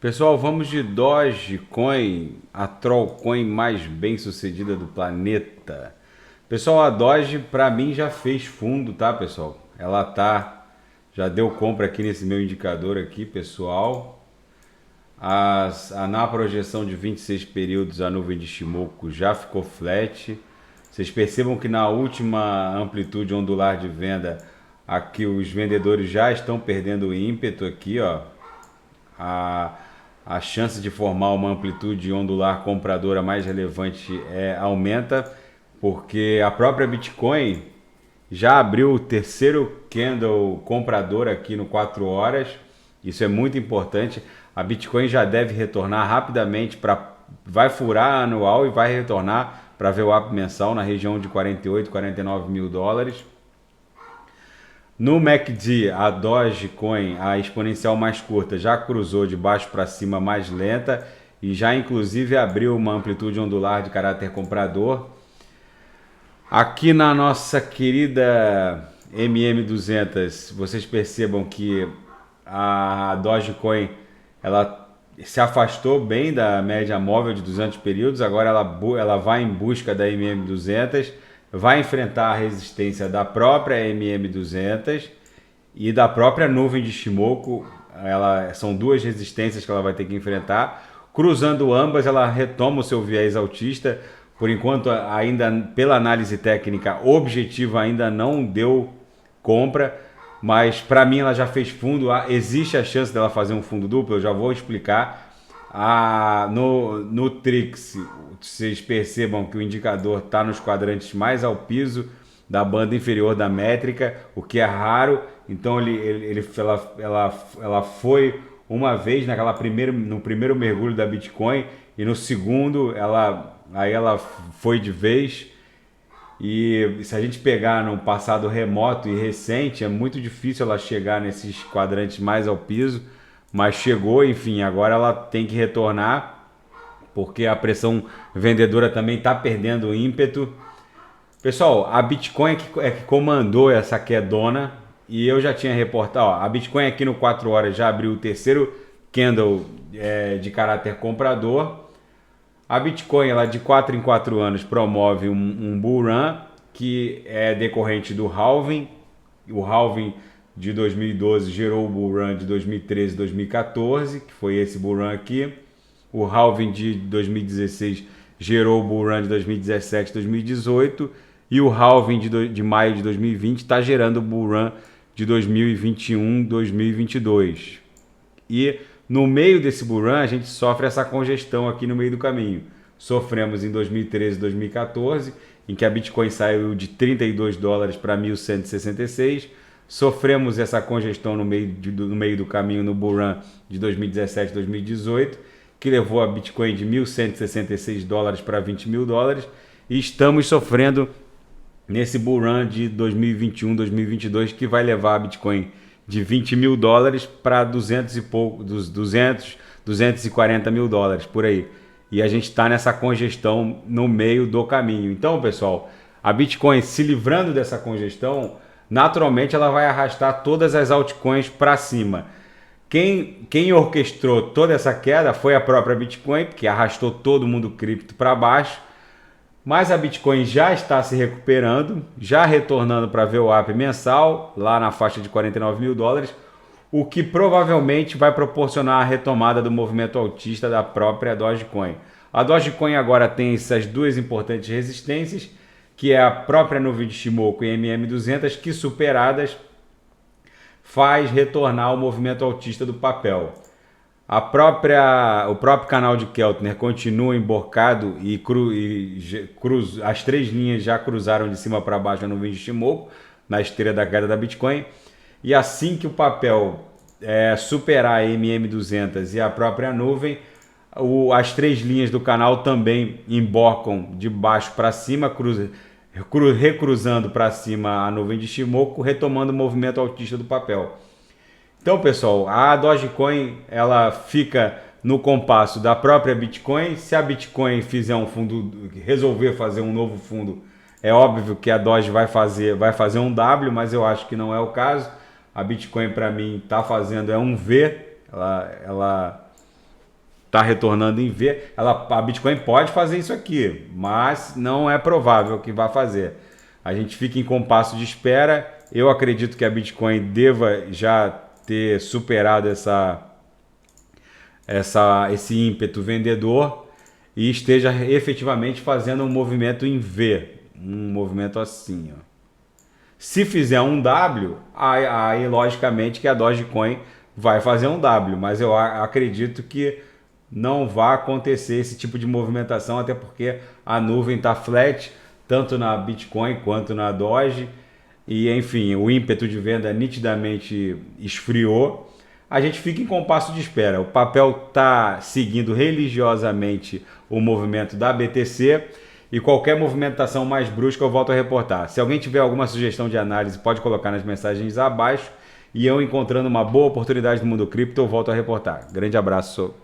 Pessoal, vamos de Dogecoin, a trollcoin mais bem sucedida do planeta. Pessoal, a Doge para mim já fez fundo, tá, pessoal? Já deu compra aqui nesse meu indicador aqui, pessoal. Na projeção de 26 períodos, a nuvem de Shimoku já ficou flat. Vocês percebam que na última amplitude ondular de venda, aqui os vendedores já estão perdendo ímpeto aqui, ó. A, a chance de formar uma amplitude ondular compradora mais relevante aumenta, porque a própria Bitcoin já abriu o terceiro candle comprador aqui no 4 horas. Isso é muito importante. A Bitcoin já deve retornar rapidamente vai furar a anual e vai retornar para ver o VWAP mensal na região de 48, 49 mil dólares. No MACD, a Dogecoin, a exponencial mais curta, já cruzou de baixo para cima mais lenta e já inclusive abriu uma amplitude ondular de caráter comprador. Aqui na nossa querida MM200, vocês percebam que a Dogecoin ela se afastou bem da média móvel de 200 períodos, agora ela vai em busca da MM200, vai enfrentar a resistência da própria MM200 e da própria nuvem de Shimoku. São duas resistências que ela vai ter que enfrentar. Cruzando ambas, ela retoma o seu viés altista. Por enquanto, ainda pela análise técnica objetiva, ainda não deu compra, mas para mim ela já fez fundo. Existe a chance dela fazer um fundo duplo, eu já vou explicar. No Trix, vocês percebam que o indicador está nos quadrantes mais ao piso da banda inferior da métrica, o que é raro. Então ela foi uma vez no primeiro mergulho da Bitcoin, e no segundo ela foi de vez. E se a gente pegar no passado remoto e recente, é muito difícil ela chegar nesses quadrantes mais ao piso, mas chegou. Enfim, agora ela tem que retornar, porque a pressão vendedora também está perdendo ímpeto. Pessoal, a Bitcoin é que comandou essa quedona, e eu já tinha reportado, ó, a Bitcoin aqui no 4 horas já abriu o terceiro candle de caráter comprador. A Bitcoin, ela de 4 em 4 anos promove um bull run, que é decorrente do halving. O halving de 2012 gerou o bull run de 2013 e 2014, que foi esse bull run aqui. O halving de 2016 gerou o bull run de 2017 e 2018. E o halving de maio de 2020 está gerando o bull run de 2021 e 2022. E no meio desse bull run, a gente sofre essa congestão aqui no meio do caminho. Sofremos em 2013 e 2014, em que a Bitcoin saiu de 32 dólares para 1.166. Sofremos essa congestão no meio do caminho no bull run de 2017 e 2018, que levou a Bitcoin de 1.166 dólares para 20 mil dólares. E estamos sofrendo nesse bull run de 2021, 2022, que vai levar a Bitcoin de 20 mil dólares para 200 e pouco, 240 mil dólares, por aí. E a gente está nessa congestão no meio do caminho. Então, pessoal, a Bitcoin se livrando dessa congestão, naturalmente ela vai arrastar todas as altcoins para cima. Quem orquestrou toda essa queda foi a própria Bitcoin, que arrastou todo mundo cripto para baixo. Mas a Bitcoin já está se recuperando, já retornando para ver o VWAP mensal, lá na faixa de 49 mil dólares, o que provavelmente vai proporcionar a retomada do movimento altista da própria Dogecoin. A Dogecoin agora tem essas duas importantes resistências, que é a própria nuvem de Shimoku e MM200, que superadas faz retornar o movimento altista do papel. O próprio canal de Keltner continua emborcado e as três linhas já cruzaram de cima para baixo a nuvem de Shimoku, na esteira da queda da Bitcoin. E assim que o papel superar a MM200 e a própria nuvem, as três linhas do canal também emborcam de baixo para cima, recruzando para cima a nuvem de Shimoku, retomando o movimento altista do papel. Então, pessoal, a Dogecoin ela fica no compasso da própria Bitcoin. Se a Bitcoin fizer um fundo, resolver fazer um novo fundo, é óbvio que a Doge vai fazer um W, mas eu acho que não é o caso. A Bitcoin, para mim, está fazendo um V. está retornando em V. A Bitcoin pode fazer isso aqui, mas não é provável que vá fazer. A gente fica em compasso de espera. Eu acredito que a Bitcoin deva já ter superado esse ímpeto vendedor e esteja efetivamente fazendo um movimento em V, um movimento assim, ó. Se fizer um W, aí logicamente que a Dogecoin vai fazer um W, mas eu acredito que não vai acontecer esse tipo de movimentação, até porque a nuvem está flat, tanto na Bitcoin quanto na Doge, e enfim, o ímpeto de venda nitidamente esfriou. A gente fica em compasso de espera. O papel está seguindo religiosamente o movimento da BTC e qualquer movimentação mais brusca eu volto a reportar. Se alguém tiver alguma sugestão de análise, pode colocar nas mensagens abaixo e eu, encontrando uma boa oportunidade no mundo cripto, eu volto a reportar. Grande abraço.